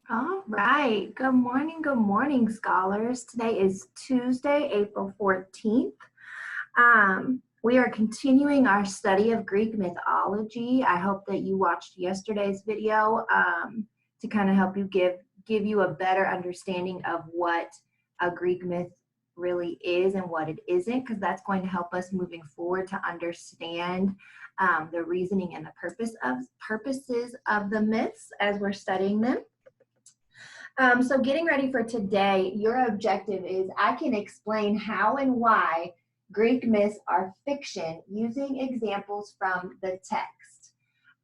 All right. Good morning, scholars. Today is Tuesday, April 14th. We are continuing our study of Greek mythology. I hope that you watched yesterday's video to kind of help you give you a better understanding of what a Greek myth really is and what it isn't, because that's going to help us moving forward to understand the reasoning and the purposes of the myths as we're studying them. So getting ready for today, your objective is I can explain how and why Greek myths are fiction using examples from the text.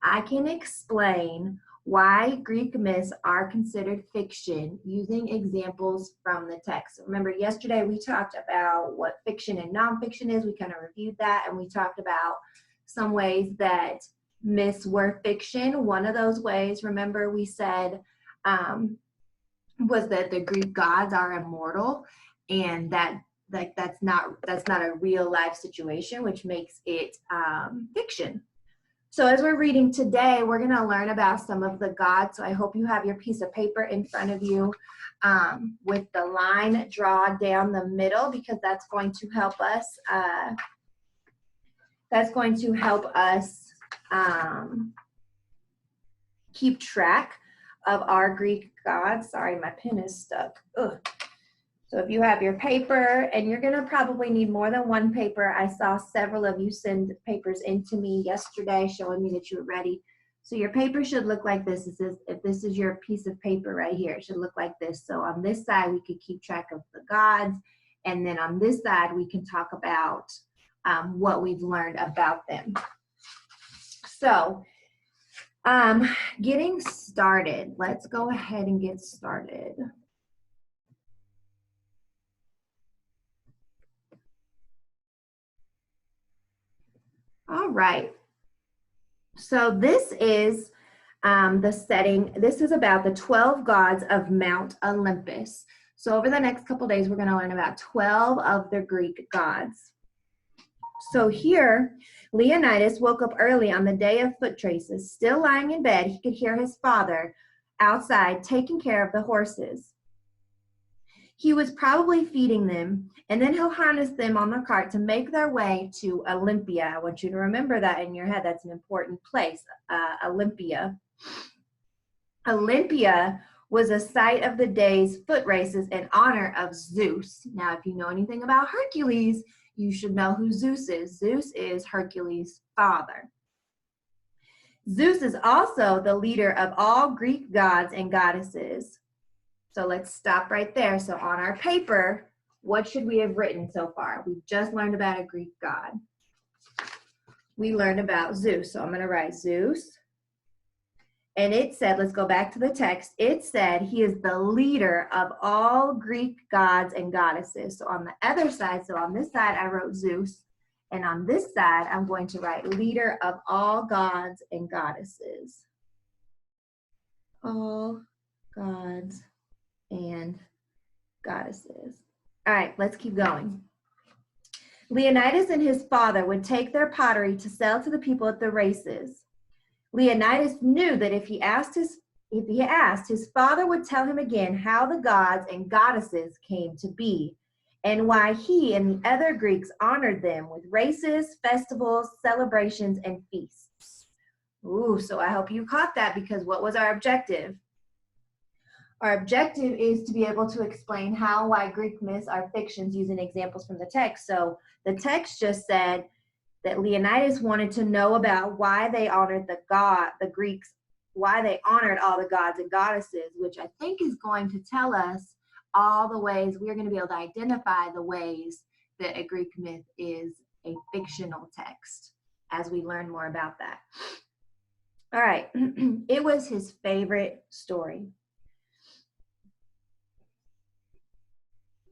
I can explain why Greek myths are considered fiction using examples from the text. Remember, yesterday we talked about what fiction and nonfiction is. We kind of reviewed that, and we talked about some ways that myths were fiction. One of those ways, remember, we said, was that the Greek gods are immortal, and that's not a real life situation, which makes it fiction. So as we're reading today, we're going to learn about some of the gods. So I hope you have your piece of paper in front of you with the line drawn down the middle, because that's going to help us. Keep track of our Greek gods. Sorry, my pen is stuck. Ugh. So if you have your paper, and you're gonna probably need more than one paper. I saw several of you send papers into me yesterday showing me that you were ready. So your paper should look like this. If this is your piece of paper right here, it should look like this. So on this side, we could keep track of the gods. And then on this side, we can talk about what we've learned about them. So getting started, let's go ahead and get started. All right, so this is the setting. This is about the 12 gods of Mount Olympus. So over the next couple days, we're going to learn about 12 of the Greek gods. So here, Leonidas woke up early on the day of foot traces. Still lying in bed, he could hear his father outside taking care of the horses. He was probably feeding them, and then he'll harness them on the cart to make their way to Olympia. I want you to remember that in your head. That's an important place, Olympia. Olympia was a site of the day's foot races in honor of Zeus. Now, if you know anything about Hercules, you should know who Zeus is. Zeus is Hercules' father. Zeus is also the leader of all Greek gods and goddesses. So let's stop right there. So on our paper, what should we have written so far? We've just learned about a Greek god. We learned about Zeus. So I'm going to write Zeus. And it said, let's go back to the text. It said he is the leader of all Greek gods and goddesses. So on the other side, so on this side, I wrote Zeus. And on this side, I'm going to write leader of all gods and goddesses. All gods and goddesses. All right, let's keep going. Leonidas and his father would take their pottery to sell to the people at the races. Leonidas knew that if he asked, his father would tell him again how the gods and goddesses came to be, and why he and the other Greeks honored them with races, festivals, celebrations, and feasts. Ooh, so I hope you caught that, because what was our objective? Our objective is to be able to explain how, why Greek myths are fictions using examples from the text. So the text just said that Leonidas wanted to know about why they honored the Greeks, why they honored all the gods and goddesses, which I think is going to tell us all the ways we're going to be able to identify the ways that a Greek myth is a fictional text as we learn more about that. All right, it was his favorite story.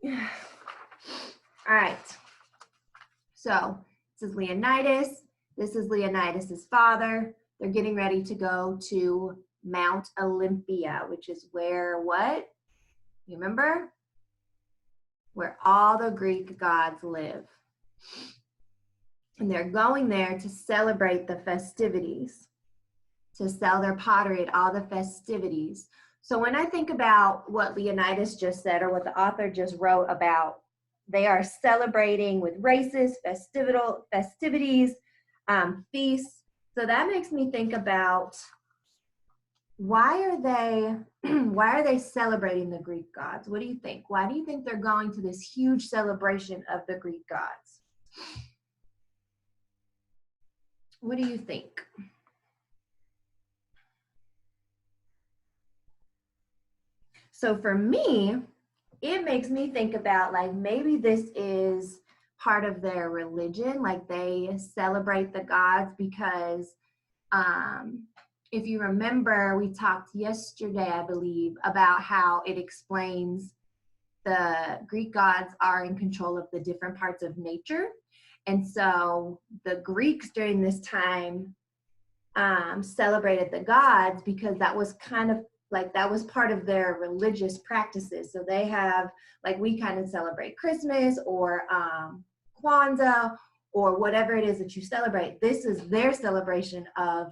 All right, so this is Leonidas. This is Leonidas's father. They're getting ready to go to Mount Olympia, which is where what? You remember? Where all the Greek gods live. And they're going there to celebrate the festivities. to sell their pottery at all the festivities. So when I think about what Leonidas just said, or what the author just wrote about, they are celebrating with races, festivities, feasts. So that makes me think about, why are they celebrating the Greek gods? What do you think? Why do you think they're going to this huge celebration of the Greek gods? What do you think? So for me, it makes me think about, like, maybe this is part of their religion, like they celebrate the gods because if you remember, we talked yesterday, I believe, about how it explains the Greek gods are in control of the different parts of nature. And so the Greeks during this time celebrated the gods because that was kind of like, that was part of their religious practices. So they have, like, we kind of celebrate Christmas or Kwanzaa or whatever it is that you celebrate. This is their celebration of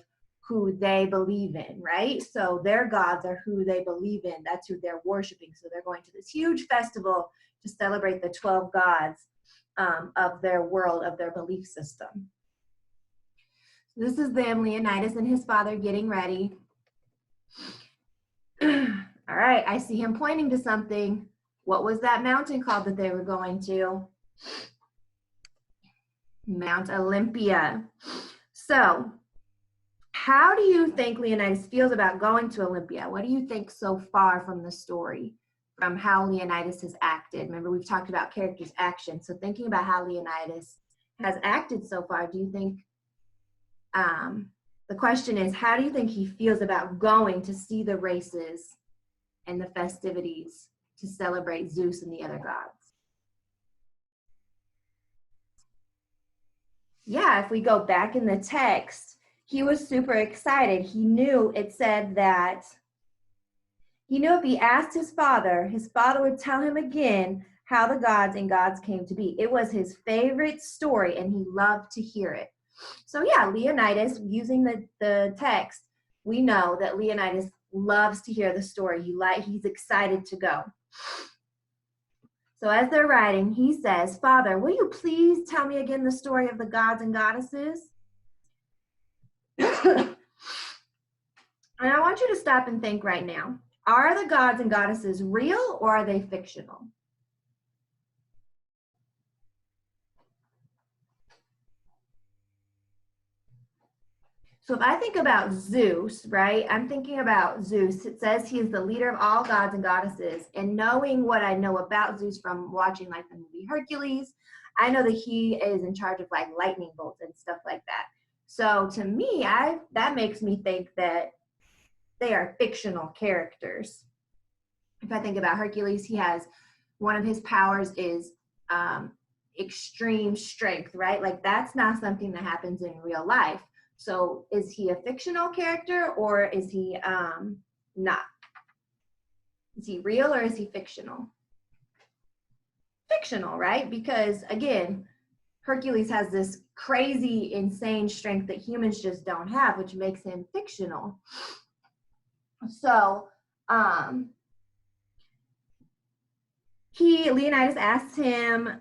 who they believe in, right? So their gods are who they believe in. That's who they're worshiping. So they're going to this huge festival to celebrate the 12 gods of their world, of their belief system. This is them, Leonidas and his father, getting ready. All right, I see him pointing to something. What was that mountain called that they were going to? Mount Olympia. So, how do you think Leonidas feels about going to Olympia? What do you think so far from the story, from how Leonidas has acted? Remember, we've talked about characters' action. So thinking about how Leonidas has acted so far, do you think, the question is, how do you think he feels about going to see the races and the festivities to celebrate Zeus and the other gods? Yeah, if we go back in the text, he was super excited. He knew, it said that he knew if he asked his father would tell him again how the gods and gods came to be. It was his favorite story and he loved to hear it. So yeah, Leonidas, using the text, we know that Leonidas loves to hear the story. He's excited to go. So as they're riding, he says, "Father, will you please tell me again the story of the gods and goddesses?" And I want you to stop and think right now. Are the gods and goddesses real or are they fictional? So if I think about Zeus, right, I'm thinking about Zeus. It says he is the leader of all gods and goddesses. And knowing what I know about Zeus from watching, like, the movie Hercules, I know that he is in charge of, like, lightning bolts and stuff like that. So to me, that makes me think that they are fictional characters. If I think about Hercules, he has, one of his powers is extreme strength, right? Like, that's not something that happens in real life. So is he a fictional character or is he not? Is he real or is he fictional? Fictional, right? Because again, Hercules has this crazy, insane strength that humans just don't have, which makes him fictional. So Leonidas asks him,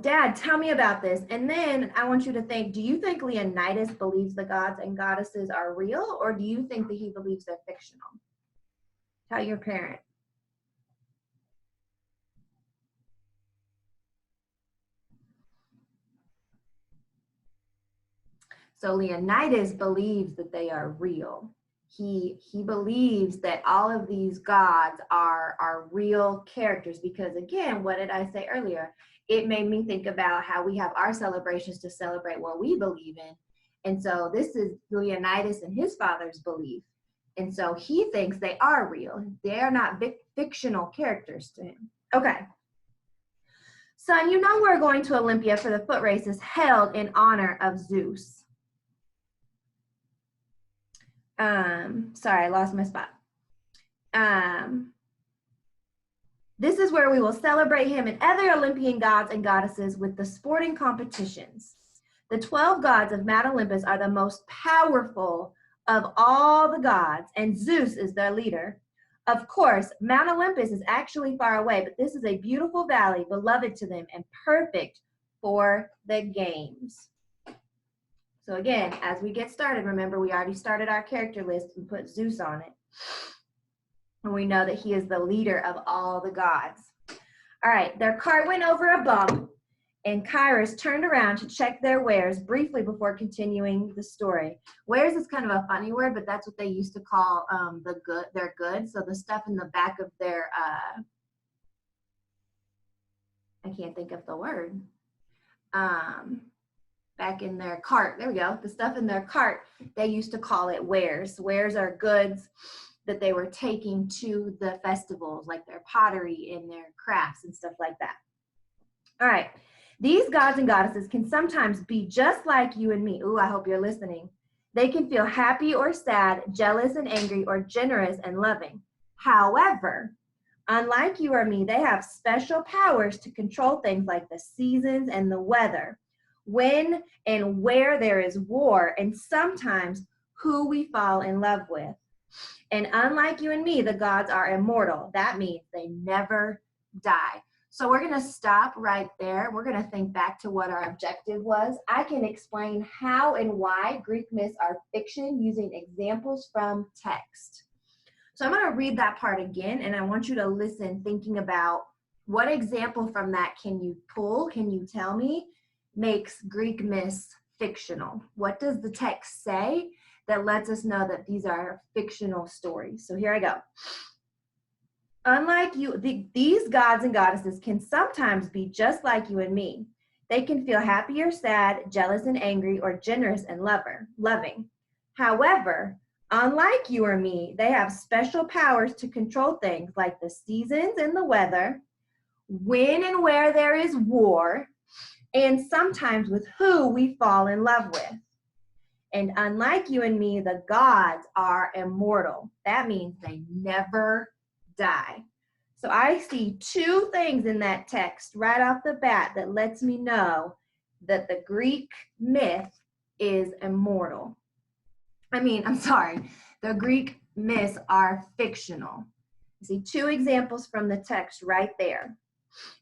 "Dad, tell me about this." And then I want you to think, do you think Leonidas believes the gods and goddesses are real, or do you think that he believes they're fictional? Tell your parent. So Leonidas believes that they are real. He believes that all of these gods are real characters because, again, what did I say earlier? It made me think about how we have our celebrations to celebrate what we believe in. And so this is Leonidas and his father's belief. And so he thinks they are real. They are not fictional characters to him. Okay. Son, we're going to Olympia for the foot races held in honor of Zeus. Sorry, I lost my spot. This is where we will celebrate him and other Olympian gods and goddesses with the sporting competitions. The 12 gods of Mount Olympus are the most powerful of all the gods, and Zeus is their leader. Of course, Mount Olympus is actually far away, but this is a beautiful valley, beloved to them and perfect for the games. So again, as we get started, remember we already started our character list and put Zeus on it. And we know that he is the leader of all the gods. All right, their cart went over a bump, and Kairos turned around to check their wares briefly before continuing the story. Wares is kind of a funny word, but that's what they used to call their goods. So the stuff in the back of their, I can't think of the word, back in their cart. There we go. The stuff in their cart, they used to call it wares. Wares are goods that they were taking to the festivals, like their pottery and their crafts and stuff like that. All right. These gods and goddesses can sometimes be just like you and me. Ooh, I hope you're listening. They can feel happy or sad, jealous and angry, or generous and loving. However, unlike you or me, they have special powers to control things like the seasons and the weather, when and where there is war, and sometimes who we fall in love with. And unlike you and me, the gods are immortal. That means they never die. So we're going to stop right there. We're going to think back to what our objective was. I can explain how and why Greek myths are fiction using examples from text. So I'm going to read that part again, and I want you to listen, thinking about what example from that can you pull, can you tell me, makes Greek myths fictional? What does the text say that lets us know that these are fictional stories? So here I go. Unlike you, these gods and goddesses can sometimes be just like you and me. They can feel happy or sad, jealous and angry, or generous and loving. However, unlike you or me, they have special powers to control things like the seasons and the weather, when and where there is war, and sometimes with who we fall in love with. And unlike you and me, the gods are immortal. That means they never die. So I see two things in that text right off the bat that lets me know that the Greek myth is immortal. The Greek myths are fictional. You see two examples from the text right there.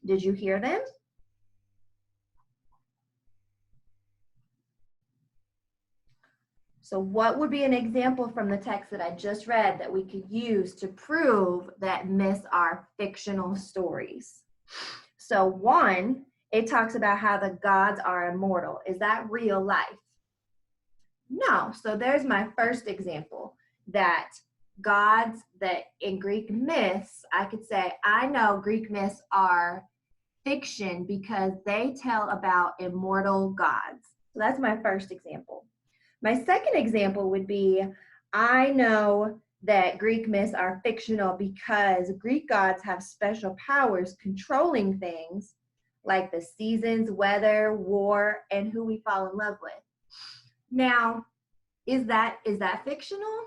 Did you hear them? So what would be an example from the text that I just read that we could use to prove that myths are fictional stories? So one, it talks about how the gods are immortal. Is that real life? No. So there's my first example, that gods that in Greek myths, I could say, I know Greek myths are fiction because they tell about immortal gods. So that's my first example. My second example would be, I know that Greek myths are fictional because Greek gods have special powers controlling things like the seasons, weather, war, and who we fall in love with. Now, is that fictional?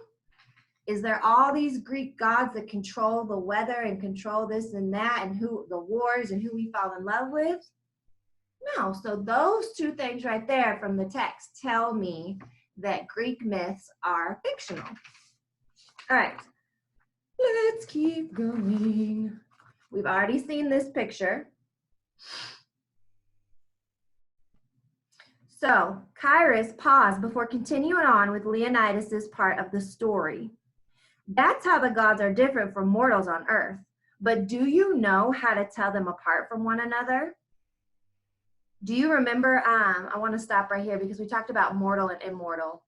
Is there all these Greek gods that control the weather and control this and that and who the wars and who we fall in love with? No. So those two things right there from the text tell me that Greek myths are fictional. All right, let's keep going. We've already seen this picture. So Kairos paused before continuing on with Leonidas's part of the story. That's how the gods are different from mortals on earth. But do you know how to tell them apart from one another? Do you remember, I want to stop right here because we talked about mortal and immortal.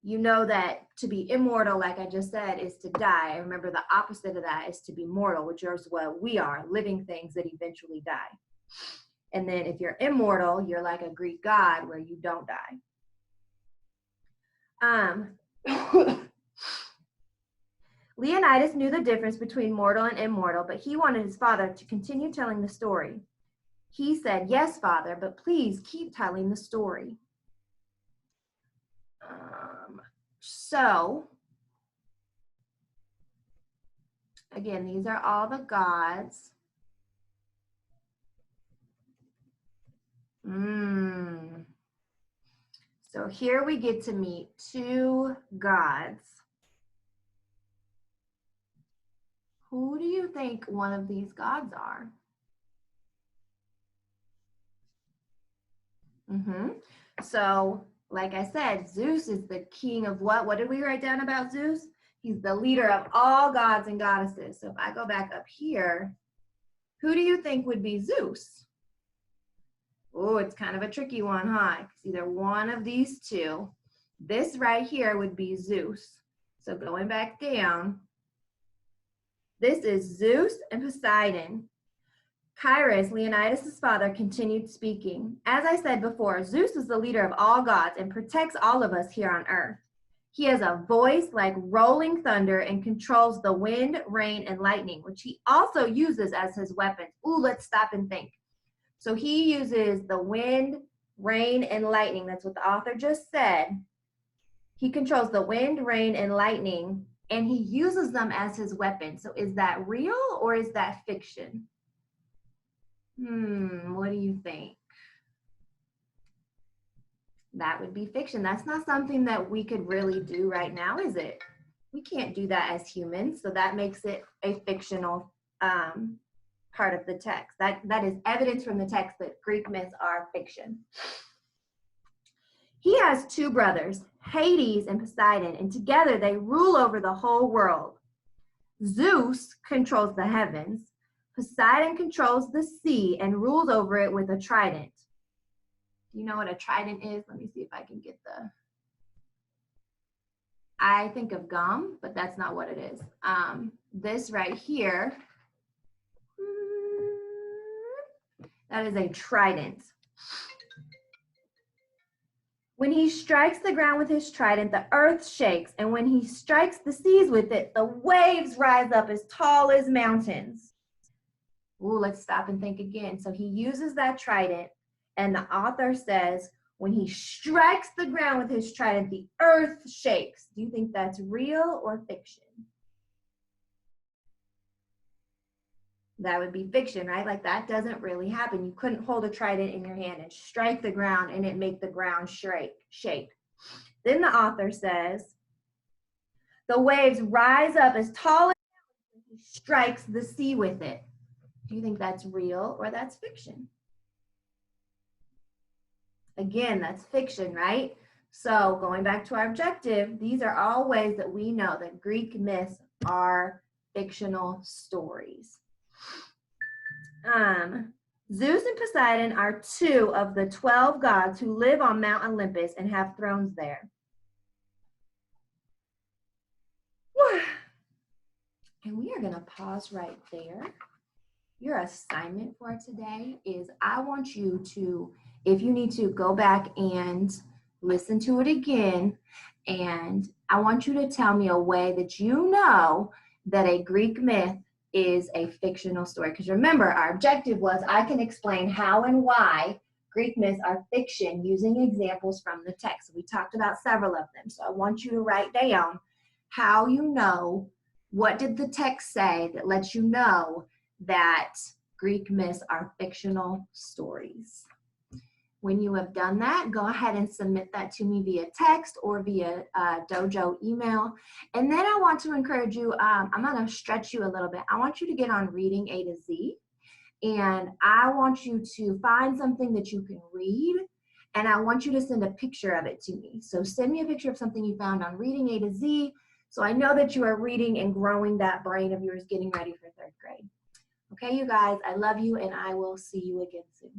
You know that to be immortal, like I just said, is to die. Remember, the opposite of that is to be mortal, which is what we are, living things that eventually die. And then if you're immortal, you're like a Greek god where you don't die. Leonidas knew the difference between mortal and immortal, but he wanted his father to continue telling the story. He said, "Yes, Father, but please keep telling the story." So, again, these are all the gods. So here we get to meet two gods. Who do you think one of these gods are? So, like I said, Zeus is the king of what? What did we write down about Zeus? He's the leader of all gods and goddesses. So if I go back up here, who do you think would be Zeus? Oh, it's kind of a tricky one, huh? It's either one of these two. This right here would be Zeus. So going back down, this is Zeus and Poseidon. Chiron, Leonidas' father, continued speaking. As I said before, Zeus is the leader of all gods and protects all of us here on earth. He has a voice like rolling thunder and controls the wind, rain, and lightning, which he also uses as his weapons. Ooh, let's stop and think. So he uses the wind, rain, and lightning. That's what the author just said. He controls the wind, rain, and lightning, and he uses them as his weapon. So is that real or is that fiction? What do you think? That would be fiction. That's not something that we could really do right now, is it? We can't do that as humans, so that makes it a fictional part of the text. That is evidence from the text that Greek myths are fiction. He has two brothers, Hades and Poseidon, and together they rule over the whole world. Zeus controls the heavens. Poseidon controls the sea and rules over it with a trident. Do you know what a trident is? Let me see if I can get the... I think of gum, but that's not what it is. This right here, that is a trident. When he strikes the ground with his trident, the earth shakes, and when he strikes the seas with it, the waves rise up as tall as mountains. Ooh, let's stop and think again. So he uses that trident, and the author says, when he strikes the ground with his trident, the earth shakes. Do you think that's real or fiction? That would be fiction, right? Like that doesn't really happen. You couldn't hold a trident in your hand and strike the ground and it make the ground shake. Then the author says, the waves rise up as tall as mountains when he strikes the sea with it. Do you think that's real or that's fiction? Again, that's fiction, right? So going back to our objective, these are all ways that we know that Greek myths are fictional stories. Zeus and Poseidon are two of the 12 gods who live on Mount Olympus and have thrones there. And we are going to pause right there. Your assignment for today is I want you to, if you need to, go back and listen to it again. And I want you to tell me a way that you know that a Greek myth is a fictional story. Because remember, our objective was I can explain how and why Greek myths are fiction using examples from the text. We talked about several of them. So I want you to write down how you know, what did the text say that lets you know that Greek myths are fictional stories. When you have done that, go ahead and submit that to me via text or via Dojo email. And then I want to encourage you, I'm going to stretch you a little bit. I want you to get on Reading A to Z. And I want you to find something that you can read. And I want you to send a picture of it to me. So send me a picture of something you found on Reading A to Z. So I know that you are reading and growing that brain of yours, getting ready for 3rd grade. Okay, you guys, I love you, and I will see you again soon.